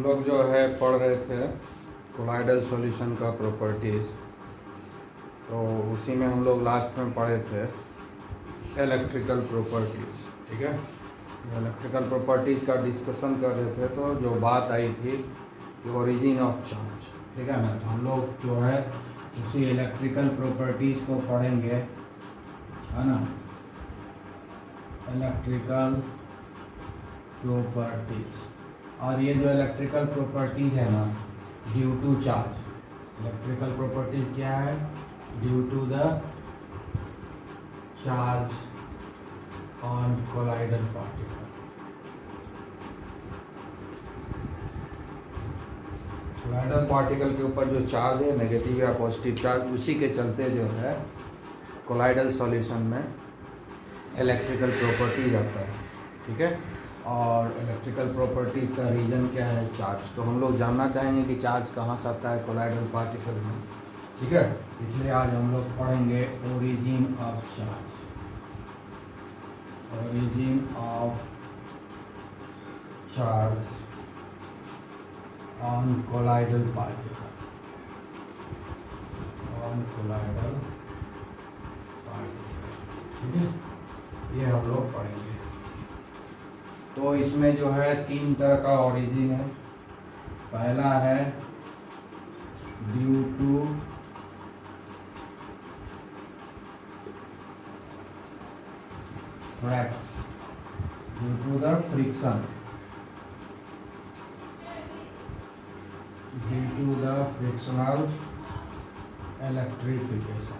हम लोग जो है पढ़ रहे थे कोलाइडल सॉल्यूशन का प्रॉपर्टीज़। तो उसी में हम लोग लास्ट में पढ़े थे इलेक्ट्रिकल प्रॉपर्टीज़। ठीक है, इलेक्ट्रिकल प्रॉपर्टीज़ का डिस्कशन कर रहे थे। तो जो बात आई थी कि ओरिजिन ऑफ चार्ज, ठीक है ना, तो हम लोग जो है उसी इलेक्ट्रिकल प्रॉपर्टीज़ को पढ़ेंगे, है ना। इलेक्ट्रिकल प्रॉपर्टीज़, और ये जो इलेक्ट्रिकल प्रॉपर्टीज़ है ना, due to charge. Electrical properties क्या है? Due to the charge on colloidal particle. Colloidal particle के ऊपर जो चार्ज है, नेगेटिव या पॉजिटिव चार्ज, उसी के चलते जो है कोलाइडल सॉल्यूशन में इलेक्ट्रिकल प्रॉपर्टीज आता है। ठीक है, और इलेक्ट्रिकल प्रॉपर्टीज़ का रीज़न क्या है? चार्ज। तो हम लोग जानना चाहेंगे कि चार्ज कहाँ से आता है कोलाइडल पार्टिकल में। ठीक है, इसलिए आज हम लोग पढ़ेंगे origin of charge. Origin of charge on colloidal particle, on colloidal particle. ठीक है, ये हम लोग पढ़ेंगे। तो इसमें जो है तीन तरह का ओरिजिन है। पहला है due to due to the friction, due to the frictional electrification.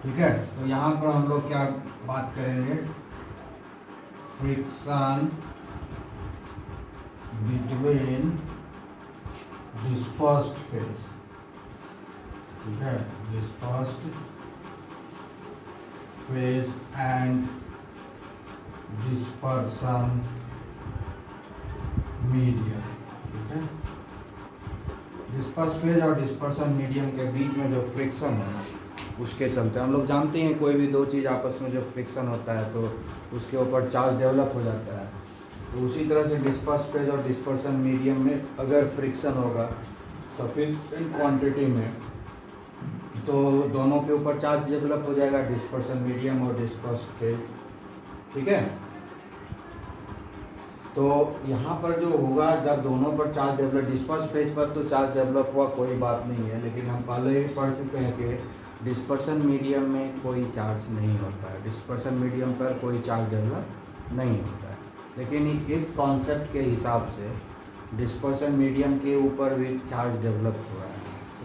ठीक है, तो यहाँ पर हम लोग क्या बात करेंगे? Friction between dispersed phase. ठीक है, dispersed phase and dispersion medium. ठीक है, डिस्पर्स्ड फेज और डिस्पर्सन मीडियम के बीच में जो फ्रिक्शन है उसके चलते हम लोग जानते हैं कोई भी दो चीज़ आपस में जो फ्रिक्शन होता है तो उसके ऊपर चार्ज डेवलप हो जाता है। तो उसी तरह से डिस्पर्स फेज और डिस्पर्सन मीडियम में अगर फ्रिक्शन होगा सफिशिएंट क्वांटिटी में तो दोनों के ऊपर चार्ज डेवलप हो जाएगा, डिस्पर्सन मीडियम और डिस्पर्स फेज। ठीक है, तो यहाँ पर जो होगा जब दोनों पर चार्ज डेवलप, डिस्पर्स फेज पर तो चार्ज डेवलप हुआ कोई बात नहीं है, लेकिन हम पहले ही पढ़ चुके हैं कि डिस्पर्सन मीडियम में कोई चार्ज नहीं होता है, डिस्पर्सन मीडियम पर कोई चार्ज डेवलप नहीं होता है। लेकिन इस कॉन्सेप्ट के हिसाब से डिस्पर्सन मीडियम के ऊपर भी चार्ज डेवलप हो रहा है,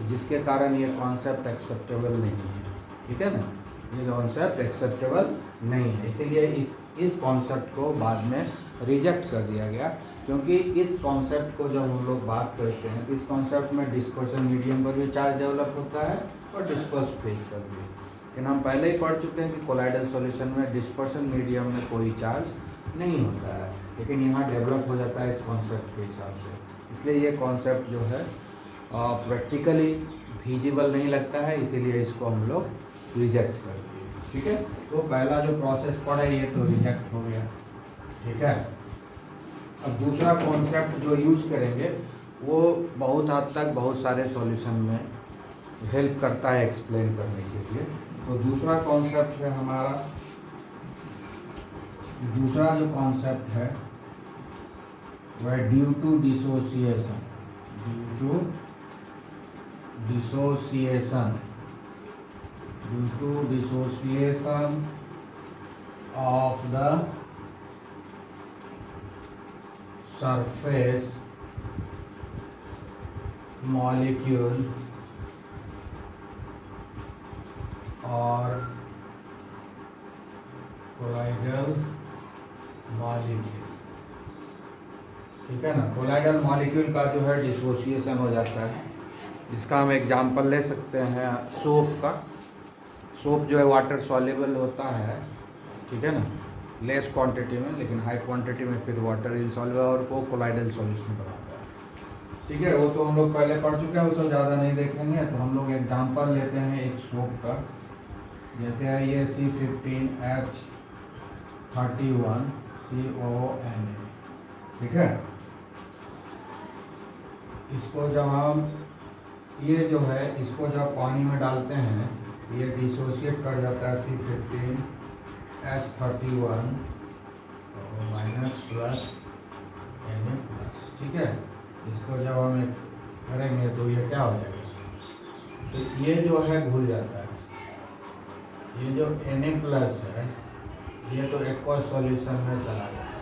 जिसके कारण ये कॉन्सेप्ट एक्सेप्टेबल नहीं है। ठीक है ना, ये कॉन्सेप्ट एक्सेप्टेबल नहीं है, इसीलिए इस कॉन्सेप्ट को बाद में रिजेक्ट कर दिया गया। क्योंकि इस कॉन्सेप्ट को जब हम लोग बात करते हैं तो इस कॉन्सेप्ट में डिस्पर्सन मीडियम पर भी चार्ज डेवलप होता है और डिस्पर्स फेज पर भी। लेकिन हम पहले ही पढ़ चुके हैं कि कोलाइडल सॉल्यूशन में डिस्पर्सन मीडियम में कोई चार्ज नहीं होता है, लेकिन यहाँ डेवलप हो जाता है इस कॉन्सेप्ट के हिसाब से। इसलिए ये कॉन्सेप्ट जो है प्रैक्टिकली फिजिबल नहीं लगता है, इसीलिए इसको हम लोग रिजेक्ट कर दिए। ठीक है, तो पहला जो प्रोसेस पढ़े ये तो रिजेक्ट हो गया। ठीक है, अब दूसरा कॉन्सेप्ट जो यूज करेंगे वो बहुत हद तक बहुत सारे सॉल्यूशन में हेल्प करता है एक्सप्लेन करने के लिए। तो दूसरा कॉन्सेप्ट है हमारा, दूसरा जो कॉन्सेप्ट है वह due to dissociation. Due to dissociation, due to dissociation of the surface molecule और कोलाइडल मॉलिक्यूल। ठीक है ना, कोलाइडल मॉलिक्यूल का जो है डिसोसिएशन हो जाता है। इसका हम एग्जांपल ले सकते हैं सोप का। सोप जो है वाटर सॉल्युबल होता है, ठीक है ना, लेस क्वांटिटी में, लेकिन हाई क्वांटिटी में फिर वाटर इनसॉल्युबल और वो कोलाइडल सॉल्यूशन बनाता है। ठीक है, वो तो हम लोग पहले पढ़ चुके हैं, वो सब ज़्यादा नहीं देखेंगे। तो हम लोग एग्जांपल लेते हैं एक सोप का, जैसे है ये C15H31 CONA, ठीक है। इसको जब हम ये जो है इसको जब पानी में डालते हैं ये डिसोसिएट कर जाता है C15H31 minus plus Na plus, ठीक है। इसको जब हम करेंगे तो ये क्या हो जाएगा, तो ये जो है घुल जाता है, ये जो Na प्लस है ये तो एक्वस सॉल्यूशन में चला जाता है,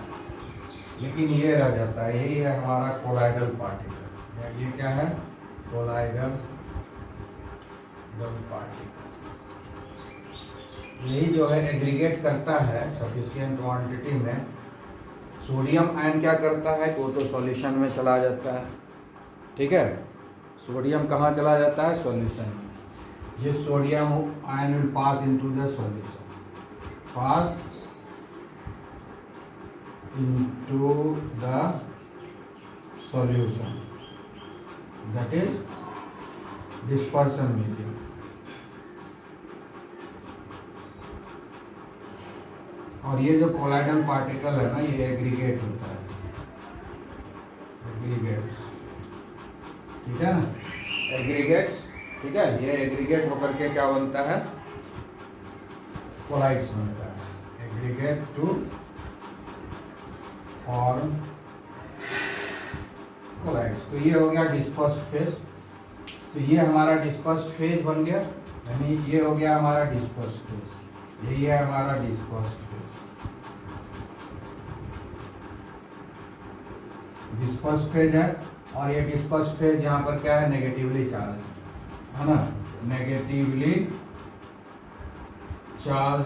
लेकिन ये रह जाता है, यही है हमारा कोलाइडल पार्टिकल। ये क्या है, कोलाइडल पार्टिकल। यही जो है एग्रीगेट करता है सफिशिएंट क्वांटिटी में। सोडियम आयन क्या करता है, वो तो सॉल्यूशन में चला जाता है, ठीक है। सोडियम कहाँ चला जाता है, सॉल्यूशन में। ये sodium ion will pass into the solution, pass into the solution, that is dispersion medium। और ये जो कोलाइडल पार्टिकल है ना ये एग्रीगेट होता है, एग्रीगेट्स, ठीक है ना, एग्रीगेट्स, ठीक है। ये एग्रीगेट होकर के क्या बनता है, कोलाइड्स बनता है, एग्रीगेट टू फॉर्म कोलाइड्स। तो ये हो गया डिस्पर्स्ड फेज। तो ये हमारा डिस्पर्स्ड फेज बन गया, यानी ये हो गया हमारा डिस्पर्स्ड फेज, यही है हमारा डिस्पर्स्ड फेज। डिस्पर्स्ड फेज है, और ये डिस्पर्स्ड फेज यहाँ पर क्या है, नेगेटिवली चार्ज है ना, नेगेटिवली चार्ज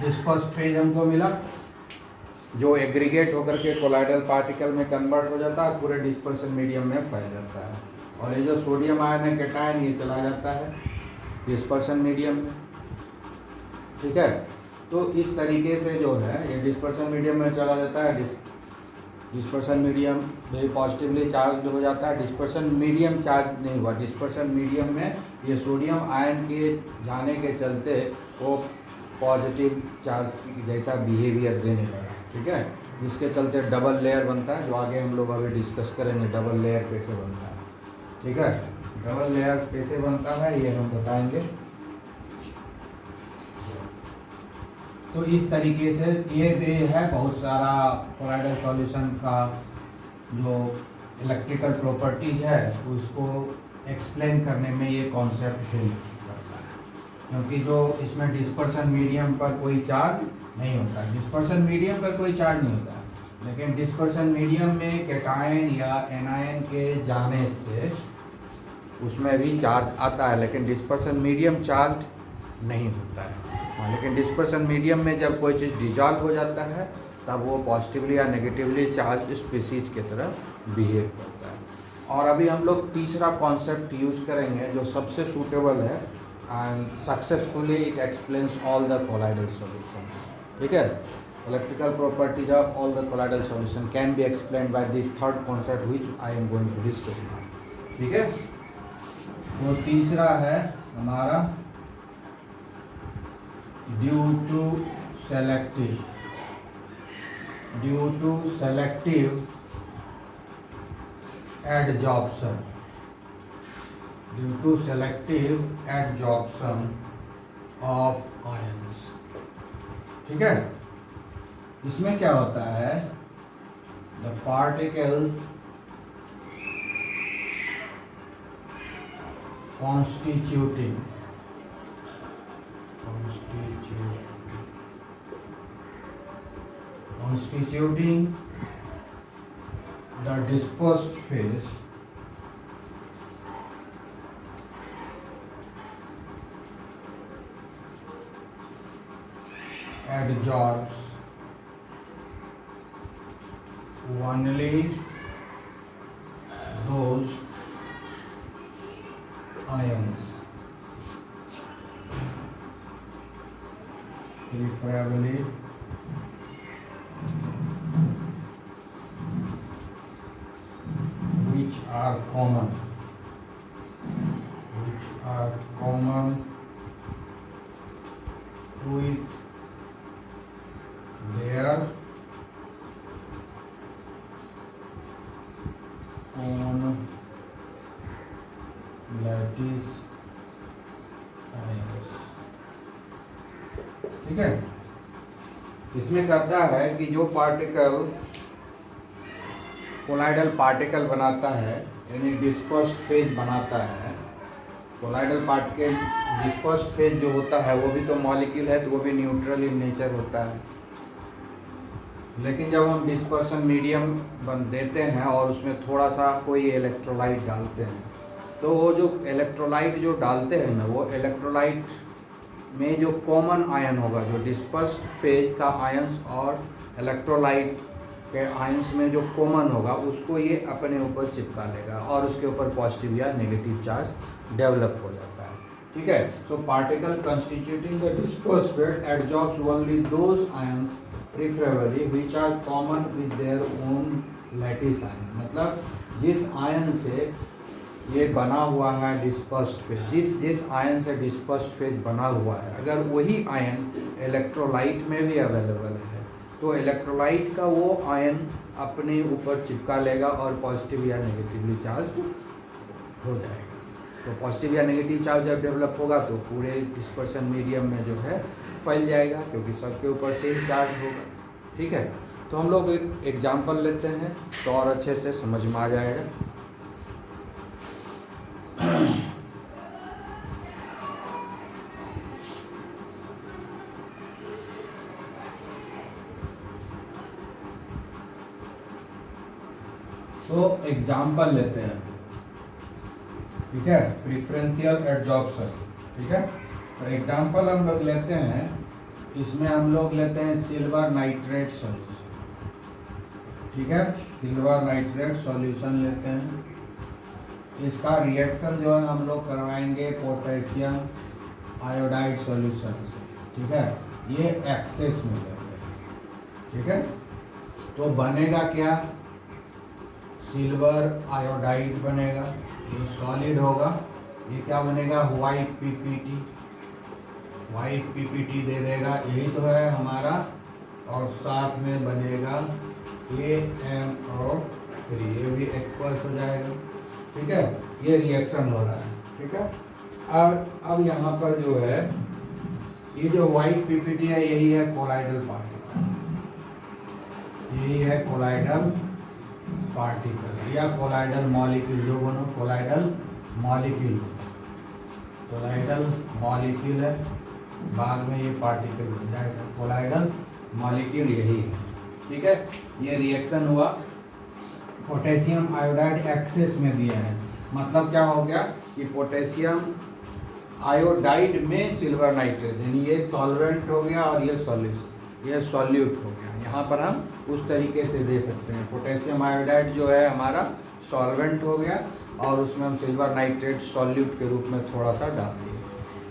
डिस्पर्स्ड फेज हमको मिला, जो एग्रीगेट होकर के कोलाइडल पार्टिकल में कन्वर्ट हो जाता है, पूरे डिस्पर्सन मीडियम में फैल जाता है। और ये जो सोडियम आयन है कैटायन, ये चला जाता है डिस्पर्सन मीडियम में, ठीक है। तो इस तरीके से जो है ये डिस्पर्सन मीडियम में चला जाता है, डिस्पर्सन मीडियम भी पॉजिटिवली चार्ज हो जाता है। डिस्पर्सन मीडियम चार्ज नहीं हुआ, डिस्पर्सन मीडियम में ये सोडियम आयन के जाने के चलते वो पॉजिटिव चार्ज जैसा बिहेवियर देने लगा, ठीक है। जिसके चलते डबल लेयर बनता है, जो आगे हम लोग अभी डिस्कस करेंगे डबल लेयर कैसे बनता है, ठीक है। डबल लेयर कैसे बनता है ये हम बताएंगे। तो इस तरीके से ये है बहुत सारा कोलाइडल सॉल्यूशन का जो इलेक्ट्रिकल प्रॉपर्टीज है उसको एक्सप्लेन करने में ये कॉन्सेप्ट हेल्प करता है, क्योंकि जो इसमें डिस्पर्सन मीडियम पर कोई चार्ज नहीं होता है, डिस्पर्सन मीडियम पर कोई चार्ज नहीं होता है, लेकिन डिस्पर्सन मीडियम में कैटायन या एनायन के जाने से उसमें भी चार्ज आता है, लेकिन डिस्पर्सन मीडियम चार्ज नहीं होता है। हाँ, लेकिन डिस्पर्सन मीडियम में जब कोई चीज़ डिजॉल्व हो जाता है तब वो पॉजिटिवली या नेगेटिवली चार्ज स्पीसीज की तरह बिहेव करता है। और अभी हम लोग तीसरा कॉन्सेप्ट यूज करेंगे जो सबसे सूटेबल है and successfully it explains all the colloidal solutions, ठीक है। Electrical properties of all the colloidal solution can be explained by this third concept which I am going to discuss now, ठीक है। वो तीसरा है हमारा due to selective adsorption, due to selective adsorption of ions, ठीक है। इसमें क्या होता है, the particles constituting the dispersed phase adsorbs only those ions, preferably which are common with their own lattice ions। ठीक है, इसमें करता है कि जो पार्टिकल कोलाइडल पार्टिकल बनाता है, यानी डिस्पर्स्ड फेज बनाता है। कोलाइडल पार्टिकल डिस्पर्स्ड फेज जो होता है वो भी तो मॉलिक्यूल है, तो वो भी न्यूट्रल इन नेचर होता है। लेकिन जब हम डिस्पर्सन मीडियम बन देते हैं और उसमें थोड़ा सा कोई इलेक्ट्रोलाइट डालते हैं, तो वो जो इलेक्ट्रोलाइट जो डालते हैं ना, वो इलेक्ट्रोलाइट में जो कॉमन आयन होगा, जो डिस्पर्स्ड फेज का आयंस और इलेक्ट्रोलाइट के आयंस में जो कॉमन होगा, उसको ये अपने ऊपर चिपका लेगा और उसके ऊपर पॉजिटिव या नेगेटिव चार्ज डेवलप हो जाता है। ठीक है, so particle constituting the dispersed phase absorbs only those ions preferably which are common with their own lattice ion. मतलब जिस आयन से ये बना हुआ है डिस्पर्स्ड फेज, जिस आयन से डिस्पर्स्ड फेज बना हुआ है, अगर वही आयन इलेक्ट्रोलाइट में भी अवेलेबल है, तो इलेक्ट्रोलाइट का वो आयन अपने ऊपर चिपका लेगा और पॉजिटिव या नेगेटिवली चार्ज हो जाएगा। तो पॉजिटिव या नेगेटिव चार्ज जब डेवलप होगा तो पूरे डिस्पर्सन मीडियम में जो है फैल जाएगा, क्योंकि सबके ऊपर सेम चार्ज होगा। ठीक है, तो हम लोग एक एग्जाम्पल लेते हैं तो और अच्छे से समझ में आ जाएगा। तो एग्जाम्पल लेते हैं, ठीक है, प्रिफरेंशियल एडजॉर्प्शन। ठीक है, तो एग्जाम्पल हम लोग लेते हैं, इसमें हम लोग लेते हैं सिल्वर नाइट्रेट सॉल्यूशन। ठीक है, सिल्वर नाइट्रेट सॉल्यूशन लेते हैं। इसका रिएक्शन जो है हम लोग करवाएंगे पोटेशियम आयोडाइड सॉल्यूशन से। ठीक है, ये एक्सेस में लेंगे। ठीक है, तो बनेगा क्या, सिल्वर आयोडाइड बनेगा, ये सॉलिड होगा। ये क्या बनेगा, वाइट पीपीटी, वाइट पीपीटी दे देगा, यही तो है हमारा। और साथ में बनेगा AMO3, ये भी एक्वस हो जाएगा। ठीक है, ये रिएक्शन हो रहा है। ठीक है, अब यहाँ पर जो है ये जो वाइट पीपीटी है, यही है कोलाइडल पार्टिकल, यही है कोलाइडल पार्टिकल या कोलाइडल मॉलिक्यूल, जो बोलो कोलाइडल मॉलिक्यूल, कोलाइडल मॉलिक्यूल है, बाद में ये पार्टिकल बन जाएगा। कोलाइडल मॉलिक्यूल यही है। ठीक है, ये रिएक्शन हुआ, पोटेशियम आयोडाइड एक्सेस में दिया है। मतलब क्या हो गया कि पोटेशियम आयोडाइड में सिल्वर नाइट्रेट, यानी ये सॉल्वेंट हो गया और ये सॉल्यूशन, ये सॉल्यूट हो गया। यहाँ पर हम उस तरीके से दे सकते हैं, पोटेशियम आयोडाइड जो है हमारा सॉल्वेंट हो गया और उसमें हम सिल्वर नाइट्रेट सॉल्यूट के रूप में थोड़ा सा डाल दिए,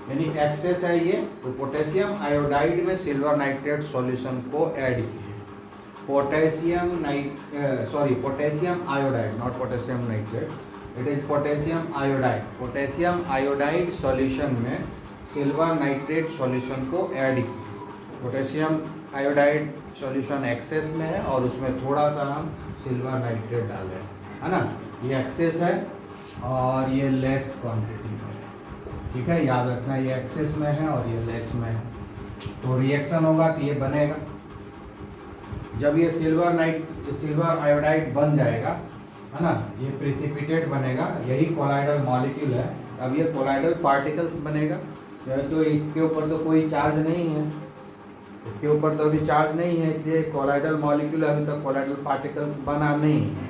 यानी एक्सेस है ये। तो पोटेशियम आयोडाइड में सिल्वर नाइट्रेट सॉल्यूशन को ऐड किए, potassium iodide, not potassium nitrate, it is potassium iodide. Potassium iodide solution में सिल्वर नाइट्रेट सॉल्यूशन को ऐड किए। पोटेशियम आयोडाइड सॉल्यूशन एक्सेस में है और उसमें थोड़ा सा हम सिल्वर नाइट्रेट डाल रहे हैं, है ना। ये एक्सेस है और ये लेस क्वांटिटी में है। ठीक है, याद रखना, ये एक्सेस में है और ये लेस में है। तो रिएक्शन होगा तो ये बनेगा। जब ये सिल्वर आयोडाइड बन जाएगा, है ना, ये प्रेसिपिटेट बनेगा, यही कोलाइडल मॉलिक्यूल है। अब ये कोलाइडल पार्टिकल्स बनेगा, तो इसके ऊपर तो कोई चार्ज नहीं है, इसके ऊपर तो अभी चार्ज नहीं है, इसलिए कोलाइडल मॉलिक्यूल अभी तक कोलाइडल पार्टिकल्स बना नहीं है।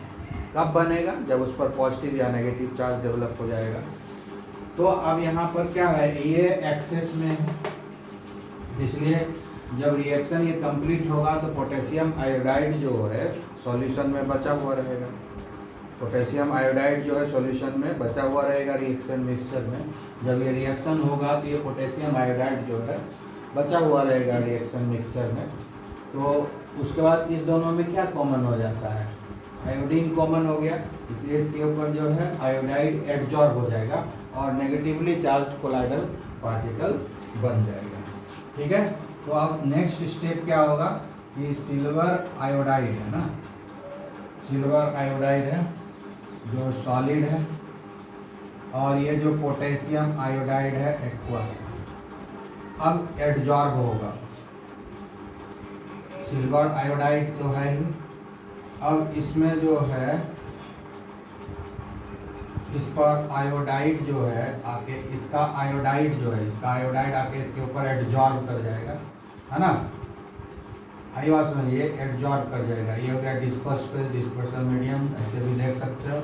कब बनेगा, जब उस पर पॉजिटिव या नेगेटिव चार्ज डेवलप हो जाएगा। तो अब यहाँ पर क्या है, ये एक्सेस में है, इसलिए जब रिएक्शन ये कंप्लीट होगा तो पोटेशियम आयोडाइड जो है सॉल्यूशन में बचा हुआ रहेगा। पोटेशियम आयोडाइड जो है सॉल्यूशन में बचा हुआ रहेगा रिएक्शन मिक्सचर में। जब ये रिएक्शन होगा तो ये पोटेशियम आयोडाइड जो है बचा हुआ रहेगा रिएक्शन मिक्सचर में। तो उसके बाद इस दोनों में क्या कॉमन हो जाता है, आयोडीन कॉमन हो गया, इसलिए इसके ऊपर जो है आयोडाइड एडजॉर्ब हो जाएगा और नेगेटिवली चार्ज्ड कोलाइडल पार्टिकल्स बन जाएगा। ठीक है, तो अब नेक्स्ट स्टेप क्या होगा कि सिल्वर आयोडाइड है ना, सिल्वर आयोडाइड है जो सॉलिड है, और ये जो पोटेशियम आयोडाइड है एक्वस, अब एडजॉर्ब होगा। सिल्वर आयोडाइड तो है ही, अब इसमें जो है इस पर आयोडाइड जो है आके इसका आयोडाइड जो है, इसका आयोडाइड आके इसके ऊपर एडजॉर्ब कर जाएगा, है ना। आई बात समझिए, एडजॉर्ब कर जाएगा। ये हो गया डिस्पर्सन मीडियम, ऐसे भी देख सकते हो।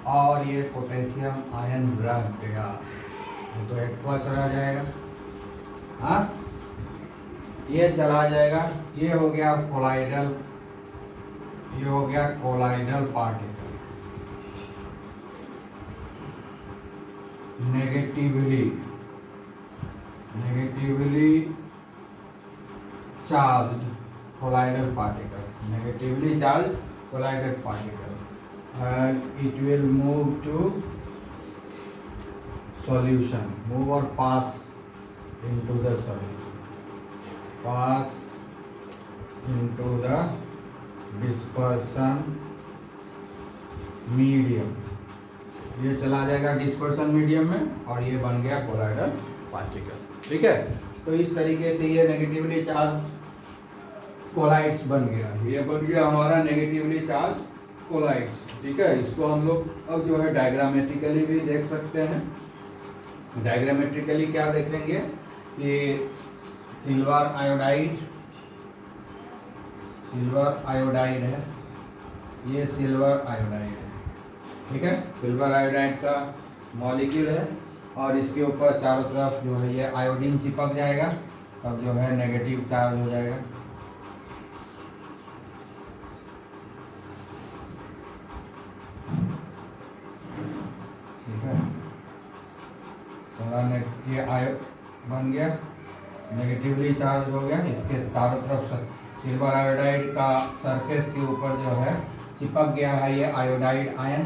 और ये पोटेशियम आयन रह गया, तो एक्वस रह जाएगा। हाँ, ये चला जाएगा। ये हो गया कोलाइडल, ये हो गया colloidal particle, negatively charged colloidal particle, negatively charged colloidal particle, and it will move to solution, move or pass into the solution, pass into the dispersion medium। ये चला जाएगा डिस्पर्सन मीडियम में और ये बन गया कोलाइडल पार्टिकल। ठीक है, तो इस तरीके से ये नेगेटिवली चार्ज कोलाइड्स बन गया, ये बन गया हमारा नेगेटिवली चार्ज कोलाइड्स। ठीक है, इसको हम लोग अब जो है डायग्रामेट्रिकली भी देख सकते हैं। डायग्रामेट्रिकली क्या देखेंगे कि सिल्वर आयोडाइड है, ये सिल्वर आयोडाइड है। ठीक है, सिल्वर आयोडाइड का मॉलिक्यूल है और इसके ऊपर चारों तरफ जो है ये आयोडीन चिपक जाएगा, तब जो है नेगेटिव चार्ज हो जाएगा। ठीक है, ये आयो बन गया, नेगेटिवली चार्ज हो गया। इसके चारों तरफ सिल्वर आयोडाइड का सरफेस के ऊपर जो है चिपक गया है ये आयोडाइड आयन।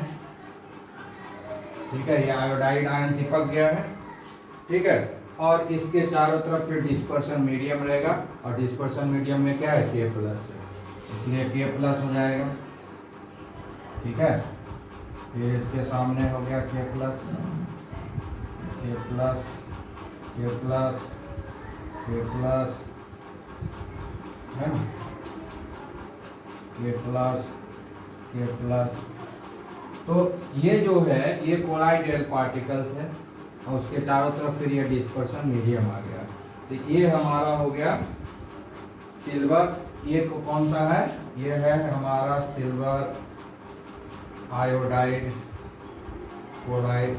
ठीक है, ये आयोडाइड आयन चिपक गया है। ठीक है, और इसके चारों तरफ फिर डिस्पर्सन मीडियम रहेगा, और डिस्पर्सन मीडियम में क्या है, K प्लस है, इसलिए K प्लस हो जाएगा। ठीक है, फिर इसके सामने हो गया K plus, K plus, K plus, K plus, है ना, K प्लस, K प्लस। तो ये जो है ये कोलाइडल पार्टिकल्स है, और उसके चारों तरफ फिर ये डिस्पर्सन मीडियम आ गया। तो ये हमारा हो गया सिल्वर, ये कौन सा है, ये है हमारा सिल्वर आयोडाइड कोलाइड,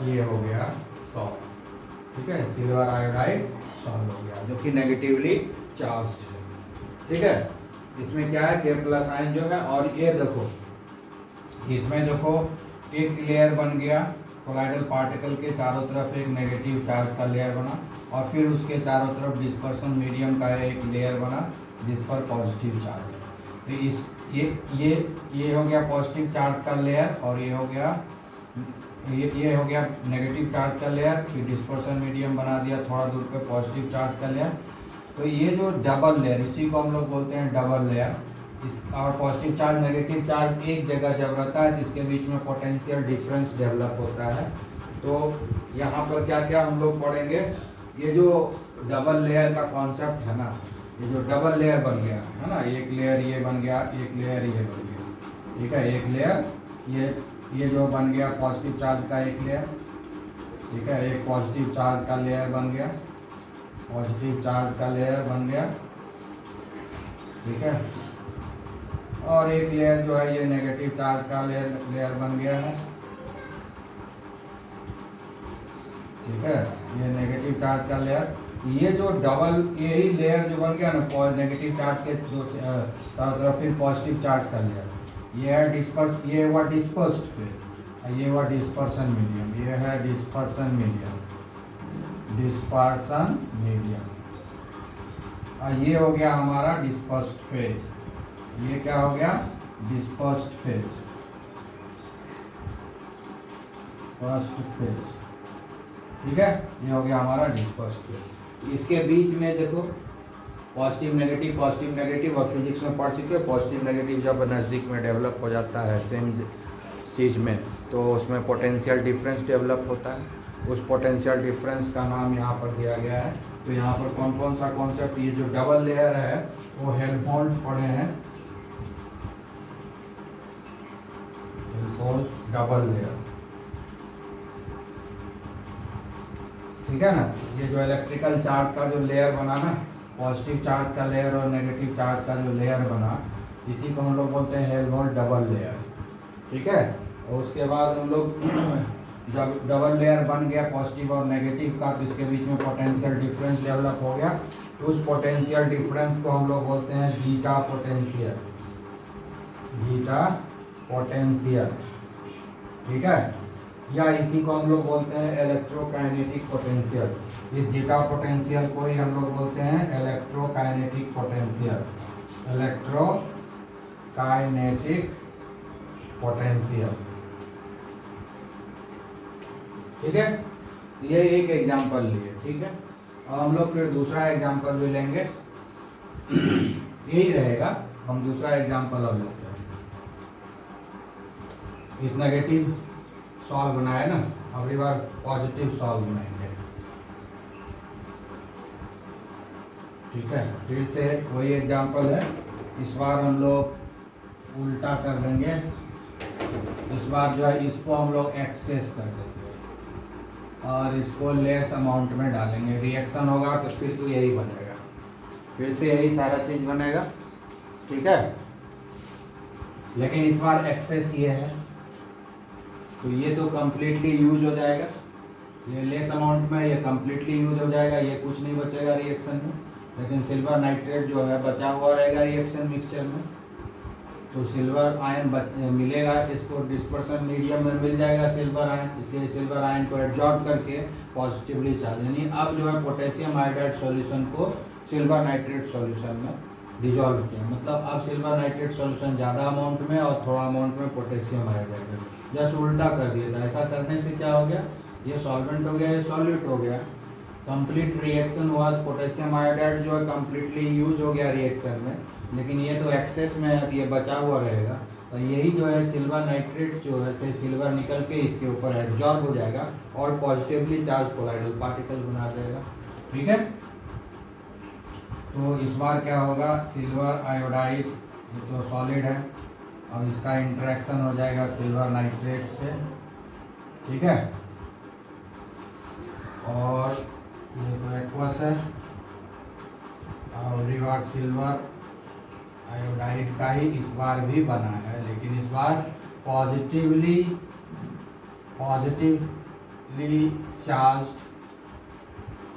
ये हो गया सॉल्ट। ठीक है, सिल्वर आयोडाइड सॉल्ट हो गया जो कि नेगेटिवली चार्ज्ड है। ठीक है, इसमें क्या है, K प्लस आयन जो है, और ये देखो इसमें देखो एक लेयर बन गया कोलाइडल पार्टिकल के चारों तरफ, एक नेगेटिव चार्ज का लेयर बना, और फिर उसके चारों तरफ डिस्पर्सन मीडियम का एक लेयर बना जिस पर पॉजिटिव चार्ज है। तो इस ये हो गया पॉजिटिव चार्ज का लेयर, और ये हो गया ये हो गया नेगेटिव चार्ज का लेयर, फिर डिस्पर्सन मीडियम बना दिया थोड़ा दूर पे पॉजिटिव चार्ज का लेयर। तो ये जो डबल लेयर, इसी को हम लोग बोलते हैं डबल लेयर। इस और पॉजिटिव चार्ज नेगेटिव चार्ज एक जगह जब रहता है तो इसके बीच में पोटेंशियल डिफरेंस डेवलप होता है। तो यहाँ पर क्या क्या हम लोग पढ़ेंगे, ये जो डबल लेयर का कॉन्सेप्ट है ना, ये जो डबल लेयर बन गया है ना, एक लेयर ये बन गया, एक लेयर ये बन गया। ठीक है, एक लेयर ये जो बन गया पॉजिटिव चार्ज का एक लेयर। ठीक है, एक पॉजिटिव चार्ज का लेयर बन गया, पॉजिटिव चार्ज का लेयर बन गया। ठीक है, और एक लेयर जो है ये नेगेटिव चार्ज का लेयर बन गया है। ठीक है, ये नेगेटिव चार्ज का लेयर, ये जो डबल यही लेयर जो बन गया ना नेगेटिव चार्ज के दो चारों तरफ फिर पॉजिटिव चार्ज का लेयर, ये है ये हुआ डिस्पर्स्ड फेज, ये हुआ डिस्पर्सन मीडियम, ये है डिस्पर्सन मीडियम, डिस्पर्सन मीडियम। और ये हो गया हमारा डिस्पर्स्ड फेज, ये क्या हो गया, डिस्पर्स्ड फेज, फर्स्ट फेज। ठीक है, ये हो गया हमारा डिस्पर्स्ड फेज। इसके बीच में देखो पॉजिटिव नेगेटिव और फिजिक्स में पढ़ चुके हो। पॉजिटिव नेगेटिव जब नज़दीक में डेवलप हो जाता है सेम चीज़ में, तो उसमें पोटेंशियल डिफरेंस डेवलप होता है। उस पोटेंशियल डिफरेंस का नाम यहाँ पर दिया गया है। तो यहाँ पर कौन कौन सा कॉन्सेप्ट, ये जो डबल लेयर है वो हेल्महोल्ट्ज़ पढ़े हैं, हेल्महोल्ट्ज़ डबल लेयर, ठीक है ना। ये जो इलेक्ट्रिकल चार्ज का जो लेयर बना ना, पॉजिटिव चार्ज का लेयर और नेगेटिव चार्ज का जो लेयर बना, इसी को हम लोग बोलते हैं हेल्महोल्ट्ज़ डबल लेयर, ठीक है। और उसके बाद हम लोग जब डबल लेयर बन गया पॉजिटिव और नेगेटिव का, तो इसके बीच में पोटेंशियल डिफरेंस डेवलप हो गया। तो उस पोटेंशियल डिफरेंस को हम लोग बोलते हैं जीटा पोटेंशियल, जीटा पोटेंशियल, ठीक है। या इसी को हम लोग बोलते हैं इलेक्ट्रोकाइनेटिक पोटेंशियल। इस जीटा पोटेंशियल को ही हम लोग बोलते हैं इलेक्ट्रोकाइनेटिक पोटेंशियल, इलेक्ट्रोकाइनेटिक पोटेंशियल, ठीक है। ये एक एग्जांपल लिए, ठीक है। अब हम लोग फिर दूसरा एग्जांपल भी लेंगे, यही रहेगा। हम दूसरा एग्जांपल अब लेते हैं। एक नेगेटिव सॉल्व बनाया ना, अगली बार पॉजिटिव सॉल्व बनाएंगे, ठीक है। फिर से वही एग्जांपल है, इस बार हम लोग उल्टा कर देंगे। इस बार जो है इसको हम लोग एक्सेस कर देंगे और इसको लेस अमाउंट में डालेंगे। रिएक्शन होगा तो फिर तो यही बनेगा, फिर से यही सारा चीज़ बनेगा, ठीक है। लेकिन इस बार एक्सेस ये है, तो ये तो कम्प्लीटली यूज हो जाएगा। ये लेस अमाउंट में ये कम्प्लीटली यूज हो जाएगा, ये कुछ नहीं बचेगा रिएक्शन में। लेकिन सिल्वर नाइट्रेट जो है बचा हुआ रहेगा रिएक्शन मिक्सचर में, तो सिल्वर आयन मिलेगा, इसको डिस्पर्सन मीडियम में मिल जाएगा सिल्वर आयन। इसलिए सिल्वर आयन को एब्जॉर्ब करके पॉजिटिवली चार्ज, यानी अब जो है पोटेशियम आयोडाइड सॉल्यूशन को सिल्वर नाइट्रेट सॉल्यूशन में डिजॉल्व किया। मतलब अब सिल्वर नाइट्रेट सॉल्यूशन ज़्यादा अमाउंट में और थोड़ा अमाउंट में पोटेशियम आयोडाइड में, जस्ट उल्टा कर दिया था। ऐसा करने से क्या हो गया, ये सॉल्वेंट हो गया, ये सॉल्यूट हो गया। कंप्लीट रिएक्शन हुआ, पोटेशियम आयोडाइड जो है कम्प्लीटली यूज हो गया रिएक्शन में, लेकिन ये तो एक्सेस में है, तो ये बचा हुआ रहेगा। तो यही जो है सिल्वर नाइट्रेट जो है से सिल्वर निकल के इसके ऊपर एब्जॉर्ब हो जाएगा और पॉजिटिवली चार्ज कोलाइडल पार्टिकल बना देगा, ठीक है। तो इस बार क्या होगा, सिल्वर आयोडाइड ये तो सॉलिड है, अब इसका इंटरेक्शन हो जाएगा सिल्वर नाइट्रेट से, ठीक है। और ये तो एक्वस है, और रिवर सिल्वर आयोडाइड का ही इस बार भी बना है, लेकिन इस बार पॉजिटिवली चार्ज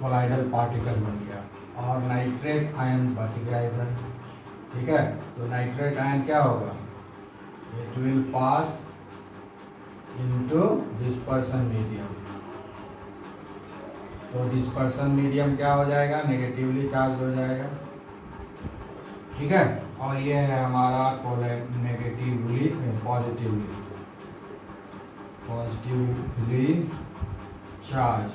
कोलाइडल पार्टिकल बन गया और नाइट्रेट आयन बच गया इधर, ठीक है। तो नाइट्रेट आयन क्या होगा, it will pass into dispersion medium. तो डिस्पर्सन मीडियम क्या हो जाएगा, नेगेटिवली चार्ज हो जाएगा, ठीक है। और ये है हमारा negatively positively charge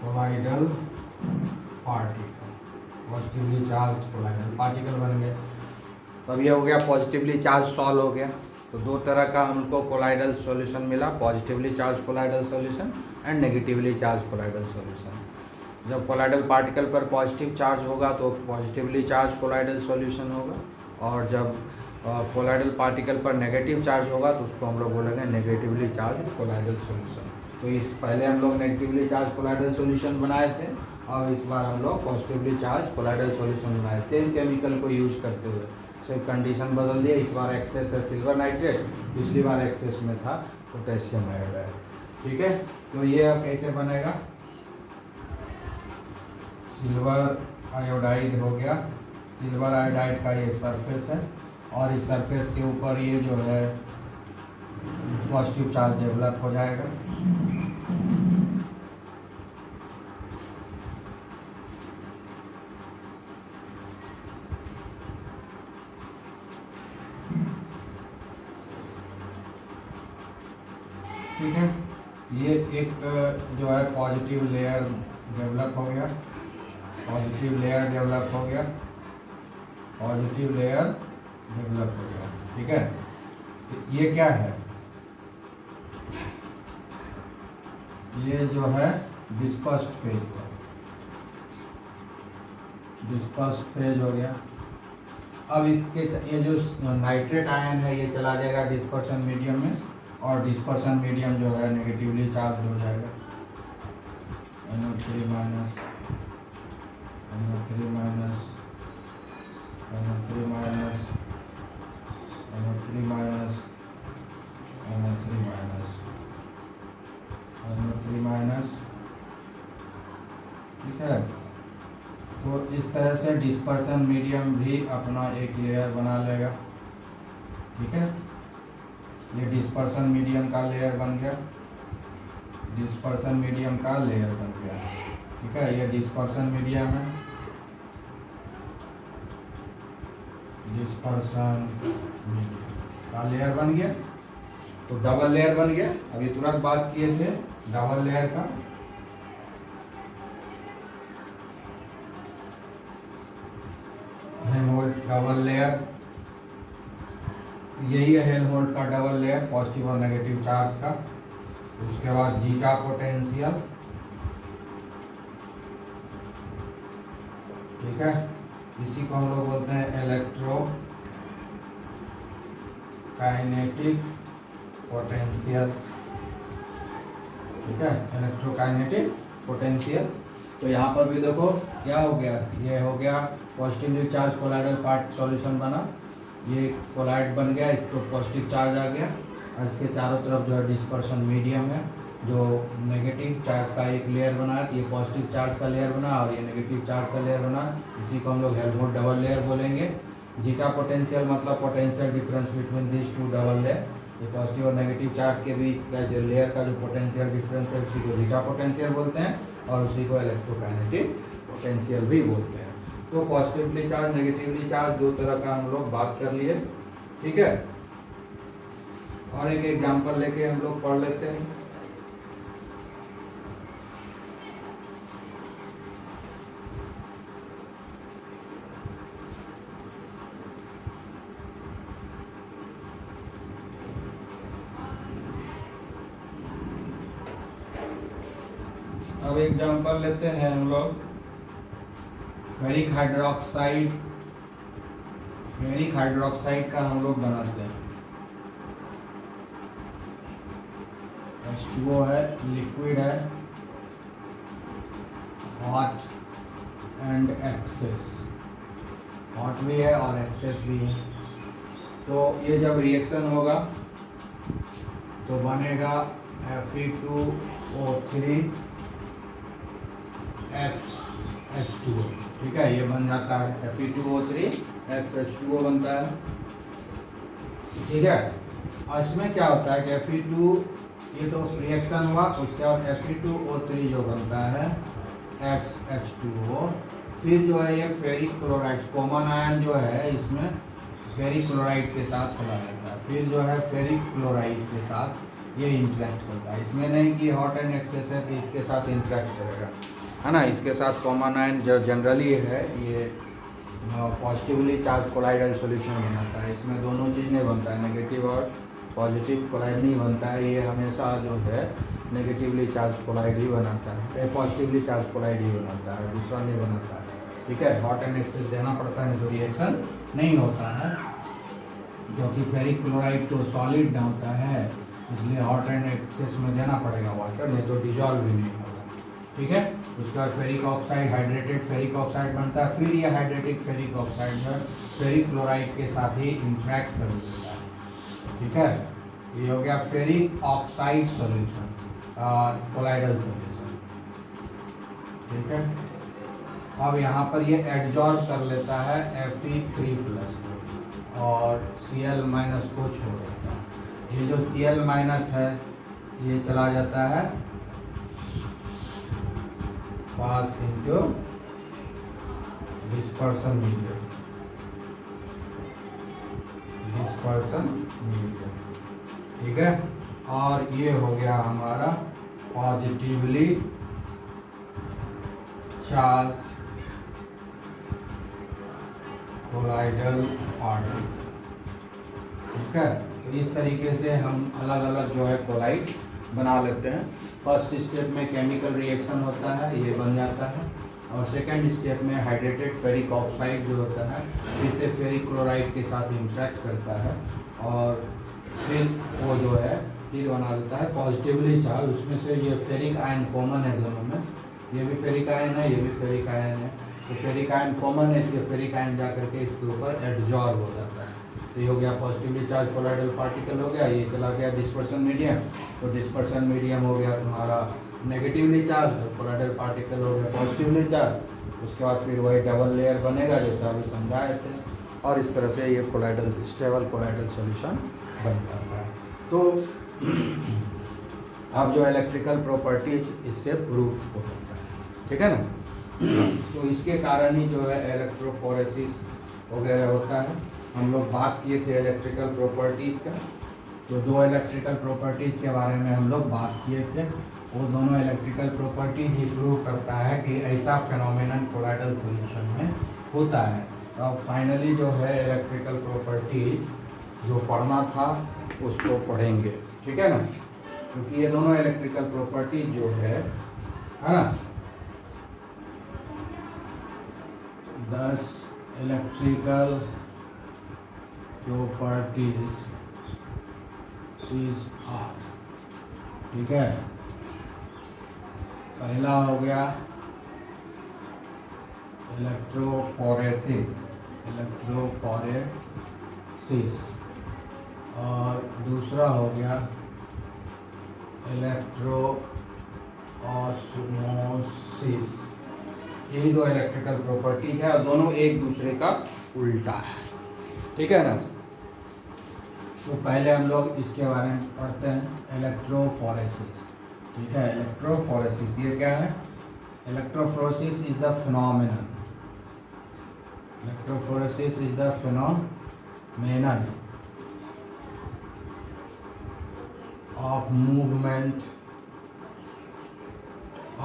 colloidal particle, positively charge colloidal particle बन गए। तब ये हो गया पॉजिटिवली चार्ज सॉल्व हो गया। तो दो तरह का हमको कोलाइडल सॉल्यूशन मिला, positively charge colloidal solution and negatively charge colloidal solution. जब कोलाइडल पार्टिकल पर पॉजिटिव चार्ज होगा तो पॉजिटिवली चार्ज कोलाइडल सॉल्यूशन होगा, और जब कोलाइडल पार्टिकल पर नेगेटिव चार्ज होगा तो उसको हम लोग बोलेंगे नेगेटिवली चार्ज कोलाइडल सॉल्यूशन। तो इस पहले हम लोग नेगेटिवली चार्ज कोलाइडल सॉल्यूशन बनाए थे, और इस बार हम लोग पॉजिटिवली चार्ज कोलाइडल सॉल्यूशन बनाए, सेम केमिकल को यूज करते हुए। सिर्फ कंडीशन बदल दिया, इस बार एक्सेस है सिल्वर नाइट्रेट, पिछली बार एक्सेस में था पोटेशियम आयोडाइड, ठीक है। तो ये अब कैसे बनेगा, सिल्वर आयोडाइड हो गया, सिल्वर आयोडाइड का ये सरफेस है, और इस सरफेस के ऊपर ये जो है पॉजिटिव चार्ज डेवलप हो जाएगा, ठीक है। ये एक जो है पॉजिटिव लेयर डेवलप हो गया, पॉजिटिव लेयर डेवलप हो गया, पॉजिटिव लेयर डेवलप हो गया, ठीक है। तो ये क्या है, ये जो है डिस्पर्स्ड फेज है, डिस्पर्स्ड फेज हो गया। अब इसके ये जो नाइट्रेट आयन है ये चला जाएगा डिस्पर्सन मीडियम में, और डिस्पर्सन मीडियम जो है नेगेटिवली चार्ज हो जाएगा, NO3 minus, NO3 minus, NO3 minus, NO3 minus, NO3 minus, NO3 minus, ठीक है। तो इस तरह से डिस्पर्सन मीडियम भी अपना एक लेयर बना लेगा, ठीक है। ये डिस्पर्सन मीडियम का लेयर बन गया, डिस्पर्सन मीडियम का लेयर बन गया, ठीक है। ये डिस्पर्सन मीडियम है, डिस्पर्सन मीडियम का लेयर बन गया। तो डबल लेयर बन गया, अभी तुरंत बात किए थे डबल लेयर का। हेल्महोल्ट्ज डबल लेयर, यही है हेल्महोल्ट्ज का डबल लेयर पॉजिटिव और नेगेटिव चार्ज का। उसके बाद जीटा पोटेंशियल, ठीक है, इसी को हम लोग बोलते हैं इलेक्ट्रोकाइनेटिक पोटेंशियल, ठीक है, इलेक्ट्रोकाइनेटिक पोटेंशियल। तो यहाँ पर भी देखो क्या हो गया, ये हो गया positively charge colloidal part solution बना, ये कोलाइड बन गया, इसको पॉजिटिव चार्ज आ गया, और इसके चारों तरफ जो है डिस्पर्सन मीडियम है जो नेगेटिव चार्ज का एक लेयर बना, ये पॉजिटिव चार्ज का लेयर बना और ये नेगेटिव चार्ज का लेयर बना। इसी को हम लोग हेल्महोल्ट्ज डबल लेयर बोलेंगे। जीटा पोटेंशियल मतलब potential difference between this two double layer, ये पॉजिटिव और नेगेटिव चार्ज के बीच का जो लेयर का जो पोटेंशियल डिफरेंस है उसी को जीटा पोटेंशियल बोलते हैं, और उसी को इलेक्ट्रोकाइनेटिक पोटेंशियल भी बोलते हैं। तो पॉजिटिवली चार्ज नेगेटिवली चार्ज दो तरह का हम लोग बात कर लिए, ठीक है। और एक एग्जांपल लेके हम लोग पढ़ लेते हैं। अब एग्जांपल लेते हैं हम लोग फेरिक हाइड्रोक्साइड, फेरिक हाइड्रोक्साइड का हम लोग बनाते हैं। H2O है, लिक्विड है, हॉट एंड एक्सेस, हॉट भी है और एक्सेस भी है। तो ये जब रिएक्शन होगा तो बनेगा Fe2O3 H2O, ठीक है, ये बन जाता है Fe2O3 H2O बनता है, ठीक है। और इसमें क्या होता है कि Fe2, ये तो रिएक्शन हुआ, उसके बाद Fe2O3 जो बनता है H2O, फिर जो है ये फेरिक क्लोराइड कॉमन आयन जो है इसमें फेरिक क्लोराइड के साथ चला जाता है, फिर जो है फेरिक क्लोराइड के साथ ये इंटरेक्ट करता है। इसमें नहीं कि हॉट एंड एक्सेस है कि इसके साथ इंटरेक्ट करेगा, है ना। इसके साथ कॉमन आयन जो जनरली है ये पॉजिटिवली चार्ज कोलाइडल सॉल्यूशन बनाता है। इसमें दोनों चीज़ नहीं बनता है, नेगेटिव और पॉजिटिव कोलाइड नहीं बनता है, ये हमेशा जो है नेगेटिवली चार्ज कोलाइड ही बनाता है, पॉजिटिवली चार्ज कोलाइड ही बनाता है, दूसरा नहीं बनाता है, ठीक है। हॉट एंड एक्सेस देना पड़ता है, नहीं तो रिएक्शन नहीं होता है, क्योंकि फेरिक क्लोराइड तो सॉलिड ना होता है, इसलिए हॉट एंड एक्सेस में देना पड़ेगा वाटर, नहीं तो डिजॉल्व भी नहीं होगा, ठीक है। उसके बाद ferric oxide, hydrated ferric oxide बनता है, फिर ये हाइड्रेटेड फेरिक ऑक्साइड जो है फेरिक क्लोराइड के साथ ही इंटरेक्ट कर देता है, ठीक है। ये हो गया ferric oxide solution, colloidal solution, ठीक है। अब यहाँ पर ये एडजॉर्ब कर लेता है Fe3+ और Cl- को छोड़ देता है। ये जो Cl- है ये चला जाता है पास into dispersion medium, dispersion medium, ठीक है। और ये हो गया हमारा पॉजिटिवली चार्ज कोलाइडल पार्टिकल। ठीक है, तो इस तरीके से हम अलग अलग जो है कोलाइड्स बना लेते हैं। फर्स्ट स्टेप में केमिकल रिएक्शन होता है, ये बन जाता है, और सेकेंड स्टेप में हाइड्रेटेड फेरिक ऑक्साइड जो होता है इसे फेरिक क्लोराइड के साथ इंटरेक्ट करता है और फिर वो जो है फिर बना देता है पॉजिटिवली चार्ज। उसमें से ये फेरिक आयन कॉमन है दोनों में, ये भी फेरिक आयन है, ये भी फेरिक आयन है, तो फेरिक आयन कॉमन है, इसलिए फेरिक आयन जा करके इसके ऊपर एडजॉर्ब हो जाता है। तो ये हो गया पॉजिटिवली चार्ज कोलाइडल पार्टिकल हो गया, ये चला गया डिस्पर्सन मीडियम, तो डिस्पर्सन मीडियम हो गया तुम्हारा नेगेटिवली चार्ज, तो कोलाइडल पार्टिकल हो गया पॉजिटिवली चार्ज। उसके बाद फिर वही डबल लेयर बनेगा जैसा अभी समझाए थे, और इस तरह से ये कोलाइडल स्टेबल कोलाइडल सॉल्यूशन बन जाता है। तो अब जो इलेक्ट्रिकल प्रॉपर्टीज इससे प्रूव हो जाता है, ठीक है ना। तो इसके कारण ही जो है इलेक्ट्रोफोरेसिस वगैरह होता है। हम लोग बात किए थे इलेक्ट्रिकल प्रॉपर्टीज़ का, तो दो इलेक्ट्रिकल प्रॉपर्टीज़ के बारे में हम लोग बात किए थे। वो दोनों इलेक्ट्रिकल प्रॉपर्टीज ही प्रूव करता है कि ऐसा फेनोमेनन कोलाइडल सॉल्यूशन में होता है। तो अब फाइनली जो है इलेक्ट्रिकल प्रॉपर्टीज जो पढ़ना था उसको पढ़ेंगे, ठीक है ना, क्योंकि ये दोनों इलेक्ट्रिकल प्रॉपर्टीज जो है ना, 10 इलेक्ट्रिकल प्रॉपर्टीज इज आर, ठीक है। पहला हो गया इलेक्ट्रोफोरेसिस, और दूसरा हो गया इलेक्ट्रो ऑस्मोसिस। यही दो इलेक्ट्रिकल प्रॉपर्टीज है और दोनों एक दूसरे का उल्टा है, ठीक है ना। तो पहले हम लोग इसके बारे में पढ़ते हैं, इलेक्ट्रोफोरेसिस, ठीक है। इलेक्ट्रोफोरेसिस ये क्या है? Electrophoresis is the phenomenon, electrophoresis is the phenomenon of movement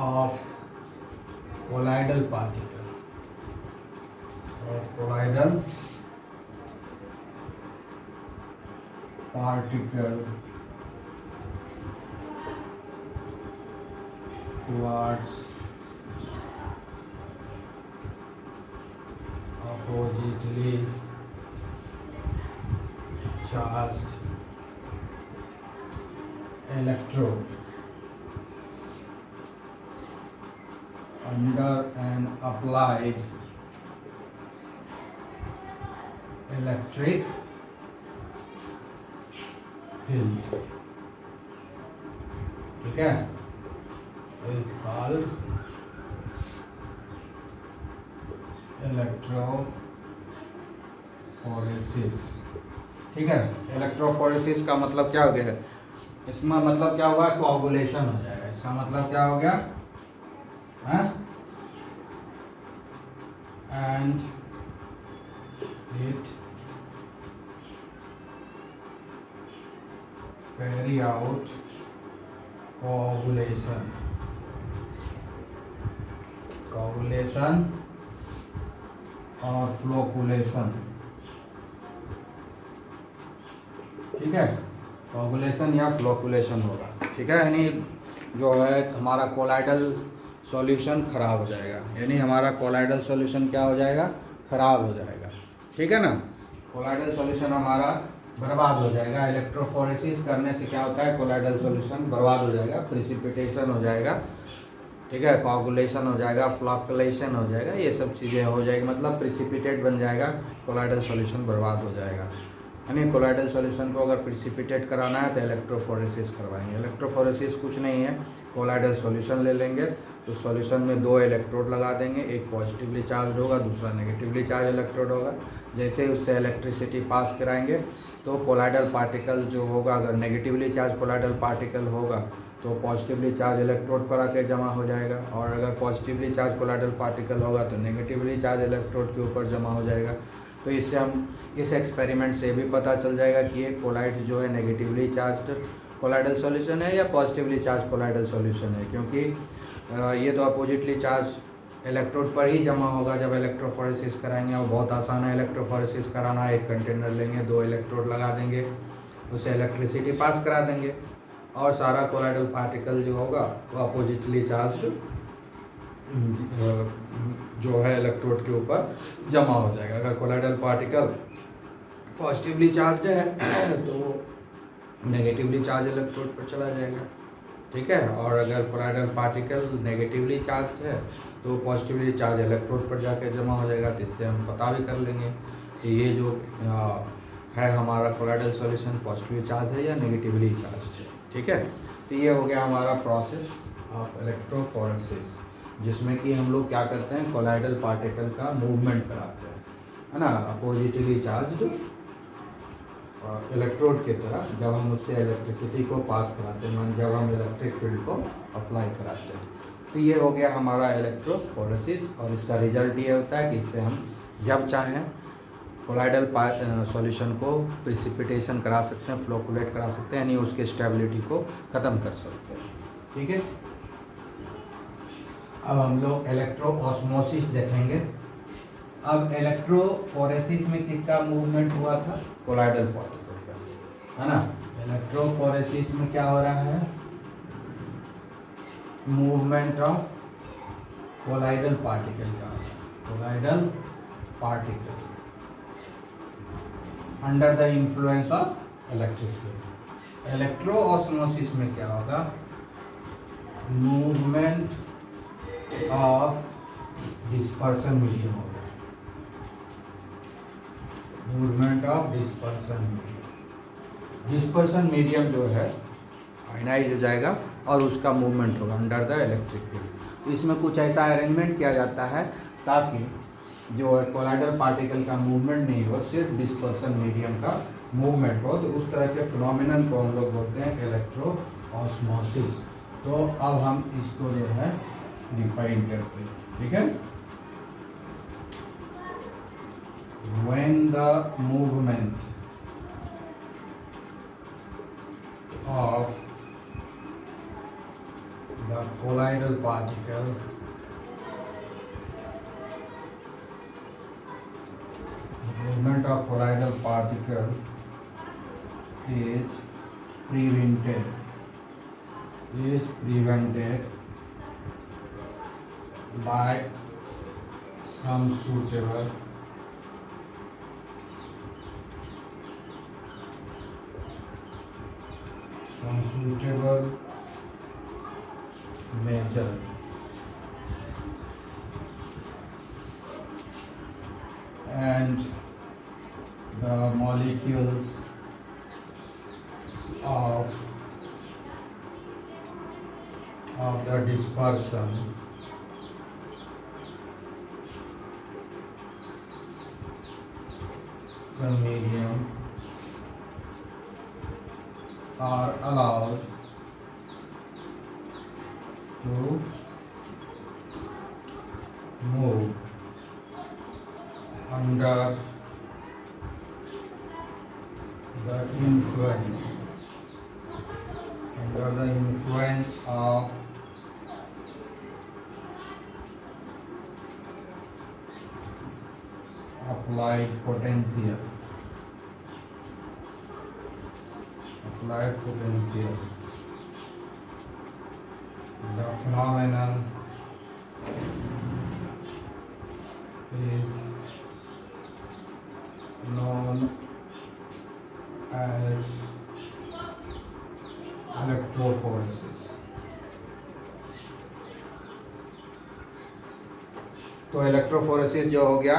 of colloidal particle, towards oppositely charged electrode under an applied electric field, ठीक है, is called इलेक्ट्रोफोरेसिस, ठीक है। इलेक्ट्रोफोरेसिस का मतलब क्या हो गया है? इसमें मतलब क्या होगा? कोआगुलेशन हो जाएगा। इसका मतलब क्या हो गया? And it carry out coagulation और फ्लोकुलेशन, ठीक है। कोआगुलेशन या फ्लोकुलेशन होगा, ठीक है, यानी जो है हमारा कोलाइडल सॉल्यूशन खराब हो जाएगा, यानी हमारा कोलाइडल सॉल्यूशन क्या हो जाएगा? खराब हो जाएगा, ठीक है ना। कोलाइडल सॉल्यूशन हमारा बर्बाद हो जाएगा। इलेक्ट्रोफोरेसिस करने से क्या होता है? कोलाइडल सॉल्यूशन बर्बाद हो जाएगा, प्रिसिपिटेशन हो जाएगा, ठीक है, कोआगुलेशन हो जाएगा, फ्लोकुलेशन हो जाएगा, ये सब चीज़ें हो जाएगी, मतलब प्रिसिपिटेट बन जाएगा, कोलाइडल सॉल्यूशन बर्बाद हो जाएगा। यानी कोलाइडल सॉल्यूशन को अगर प्रिसिपिटेट कराना है तो इलेक्ट्रोफोरेसिस करवाएंगे। इलेक्ट्रोफोरेसिस कुछ नहीं है, कोलाइडल सॉल्यूशन ले लेंगे, तो सॉल्यूशन में 2 इलेक्ट्रोड लगा देंगे, एक पॉजिटिवली चार्ज होगा, दूसरा नेगेटिवली चार्ज इलेक्ट्रोड होगा। जैसे ही उससे इलेक्ट्रिसिटी पास कराएंगे तो कोलाइडल पार्टिकल जो होगा, अगर नेगेटिवली चार्ज कोलाइडल पार्टिकल होगा तो पॉजिटिवली चार्ज इलेक्ट्रोड पर आके जमा हो जाएगा, और अगर पॉजिटिवली चार्ज कोलाइडल पार्टिकल होगा तो नेगेटिवली चार्ज इलेक्ट्रोड के ऊपर जमा हो जाएगा। तो इससे हम इस एक्सपेरिमेंट से भी पता चल जाएगा कि ये कोलाइड जो है नेगेटिवली चार्ज कोलाइडल सॉल्यूशन है या पॉजिटिवली चार्ज कोलाइडल सॉल्यूशन है, क्योंकि ये तो अपोजिटली चार्ज इलेक्ट्रोड पर ही जमा होगा जब इलेक्ट्रोफोरेसिस कराएंगे। और बहुत आसान है इलेक्ट्रोफोरेसिस कराना। एक कंटेनर लेंगे, 2 इलेक्ट्रोड लगा देंगे, उसे इलेक्ट्रिसिटी पास करा देंगे और सारा कोलाइडल पार्टिकल जो होगा वो अपोजिटली चार्ज जो है इलेक्ट्रोड के ऊपर जमा हो जाएगा। अगर कोलाइडल पार्टिकल पॉजिटिवली चार्ज है तो नेगेटिवली चार्ज इलेक्ट्रोड पर चला जाएगा, ठीक है। और अगर कोलाइडल पार्टिकल नेगेटिवली चार्ज है तो पॉजिटिवली चार्ज इलेक्ट्रोड पर जाकर जमा हो जाएगा। तो इससे हम पता भी कर लेंगे कि ये जो है हमारा कोलाइडल सॉल्यूशन पॉजिटिवली चार्ज है या नेगेटिवली चार्ज है, ठीक है। तो ये हो गया हमारा प्रोसेस ऑफ इलेक्ट्रोफोरेसिस, जिसमें कि हम लोग क्या करते हैं, कोलाइडल पार्टिकल का मूवमेंट कराते हैं, है ना, अपोजिटली चार्ज इलेक्ट्रोड की तरह, जब हम उससे इलेक्ट्रिसिटी को पास कराते हैं, जब हम इलेक्ट्रिक फील्ड को अप्लाई कराते हैं। तो ये हो गया हमारा इलेक्ट्रोफोरेसिस। और इसका रिजल्ट ये होता है कि इससे हम जब चाहें कोलाइडल सॉल्यूशन को प्रिसिपिटेशन करा सकते हैं, फ्लोकुलेट करा सकते हैं, यानी उसके स्टेबिलिटी को ख़त्म कर सकते हैं, ठीक है। अब हम लोग इलेक्ट्रोऑस्मोसिस देखेंगे। अब इलेक्ट्रोफोरेसिस में किसका मूवमेंट हुआ था, कोलाइडल पार्टिकल का, है ना। इलेक्ट्रोफोरेसिस में क्या हो रहा है, मूवमेंट ऑफ कोलाइडल पार्टिकल का, colloidal particle under the influence of electric field. Electroosmosis में क्या होगा, मूवमेंट ऑफ डिस्पर्सन मीडियम होगा, movement of dispersion medium. Dispersion medium जो है आयनाइज हो जाएगा और उसका मूवमेंट होगा अंडर द इलेक्ट्रिक फील्ड। इसमें कुछ ऐसा अरेंजमेंट किया जाता है ताकि जो है कोलाइडल पार्टिकल का मूवमेंट नहीं हो, सिर्फ डिस्पर्सन मीडियम का मूवमेंट हो। तो उस तरह के फिनोमिनन को हम लोग बोलते हैं इलेक्ट्रोऑस्मोसिस। तो अब हम इसको जो है डिफाइन करते हैं, ठीक है। When the movement of the colloidal particle is prevented by some suitable measure and the molecules of the dispersion the medium are allowed to move under the influence of applied potential. The phenomenon is known as electrophoresis. तो electrophoresis जो हो गया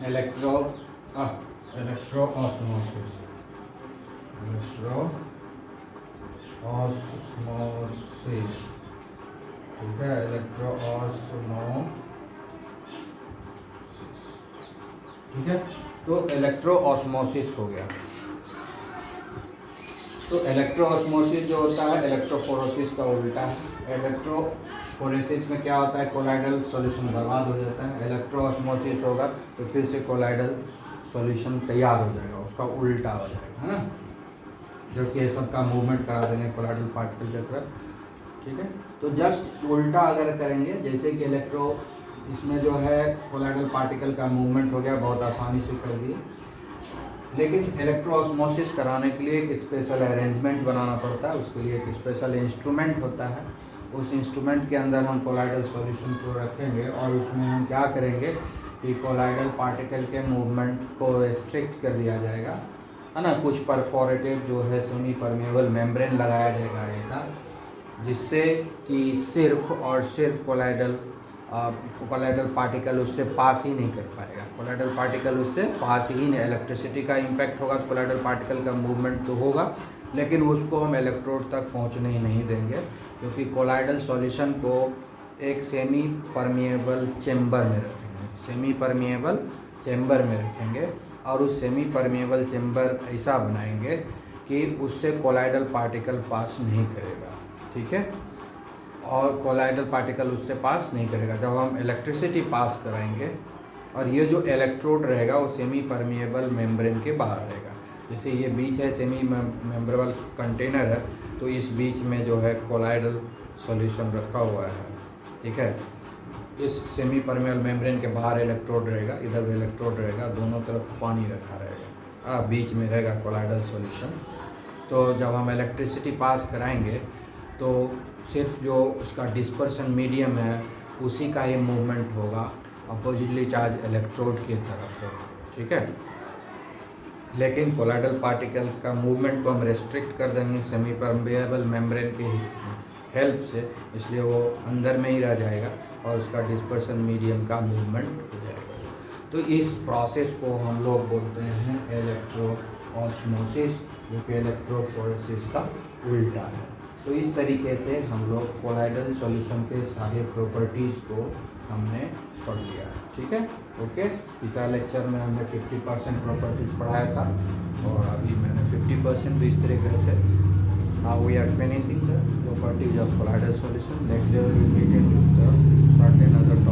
इलेक्ट्रोऑस्मोसिस, ठीक है, इलेक्ट्रोऑस्मोसिस, ठीक है। तो इलेक्ट्रोऑस्मोसिस हो गया। तो इलेक्ट्रोऑस्मोसिस जो होता है इलेक्ट्रोफोरेसिस का उल्टा है। इलेक्ट्रोफोरेसिस में क्या होता है, कोलाइडल सॉल्यूशन बर्बाद हो जाता है। इलेक्ट्रोऑस्मोसिस होगा तो फिर से कोलाइडल सॉल्यूशन तैयार हो जाएगा, उसका उल्टा हो जाएगा, है ना। जो कि ये सबका मूवमेंट करा देंगे कोलाइडल पार्टिकल की तरफ, ठीक है। तो जस्ट उल्टा अगर करेंगे, जैसे कि इलेक्ट्रो इसमें जो है कोलाइडल पार्टिकल का मूवमेंट हो गया, बहुत आसानी से कर दिए, लेकिन इलेक्ट्रोऑस्मोसिस कराने के लिए एक स्पेशल अरेंजमेंट बनाना पड़ता है, उसके लिए एक स्पेशल इंस्ट्रूमेंट होता है। उस इंस्ट्रूमेंट के अंदर हम कोलाइडल सॉल्यूशन को रखेंगे और उसमें हम क्या करेंगे कि कोलाइडल पार्टिकल के मूवमेंट को रेस्ट्रिक्ट कर दिया जाएगा, है ना। कुछ परफोरेटेड जो है सेमी परमेबल मेम्ब्रेन लगाया जाएगा ऐसा, जिससे कि सिर्फ और सिर्फ कोलाइडल पार्टिकल उससे पास ही नहीं कर पाएगा। कोलाइडल पार्टिकल उससे पास ही नहीं, इलेक्ट्रिसिटी का इम्पैक्ट होगा तो कोलाइडल पार्टिकल का मूवमेंट तो होगा, लेकिन उसको हम इलेक्ट्रोड तक पहुंचने ही नहीं देंगे, क्योंकि कोलाइडल सॉल्यूशन को एक सेमी परमिएबल चेम्बर में रखेंगे, सेमी परमिएबल चेम्बर में रखेंगे, और उस सेमी परमिएबल चेम्बर ऐसा बनाएंगे कि उससे कोलाइडल पार्टिकल पास नहीं करेगा, ठीक है। और कोलाइडल पार्टिकल उससे पास नहीं करेगा। जब हम इलेक्ट्रिसिटी पास कराएंगे और ये जो इलेक्ट्रोड रहेगा वो सेमी परमिएबल मेम्ब्रेन के बाहर रहेगा, जैसे ये बीच है सेमी मेम्ब्रेबल कंटेनर है, तो इस बीच में जो है कोलाइडल सॉल्यूशन रखा हुआ है, ठीक है। इस सेमी परमिएबल मेम्ब्रेन के बाहर इलेक्ट्रोड रहेगा, इधर भी इलेक्ट्रोड रहेगा, दोनों तरफ पानी रखा रहेगा, बीच में रहेगा कोलाइडल सॉल्यूशन। तो जब हम इलेक्ट्रिसिटी पास कराएंगे तो सिर्फ जो उसका डिस्पर्सन मीडियम है उसी का ही मूवमेंट होगा, अपोजिटली चार्ज इलेक्ट्रोड की तरफ होगा, ठीक है। लेकिन कोलाइडल पार्टिकल का मूवमेंट को हम रेस्ट्रिक्ट कर देंगे सेमी परमिएबल मेम्ब्रेन की हेल्प से, इसलिए वो अंदर में ही रह जाएगा और उसका डिस्पर्सन मीडियम का मूवमेंट हो जाएगा। तो इस प्रोसेस को हम लोग बोलते हैं इलेक्ट्रोऑस्मोसिस, जो कि इलेक्ट्रोफोरेसिस का उल्टा है। तो इस तरीके से हम लोग कोलाइडल सॉल्यूशन के सारे प्रॉपर्टीज़ को हमने पढ़ लिया है, ठीक है, ओके। पिछला लेक्चर में हमने 50% प्रॉपर्टीज़ पढ़ाया था और अभी मैंने 50% भी इस तरीके से। Now we are finishing the properties of colloidal solution. Next day we will meet in the certain other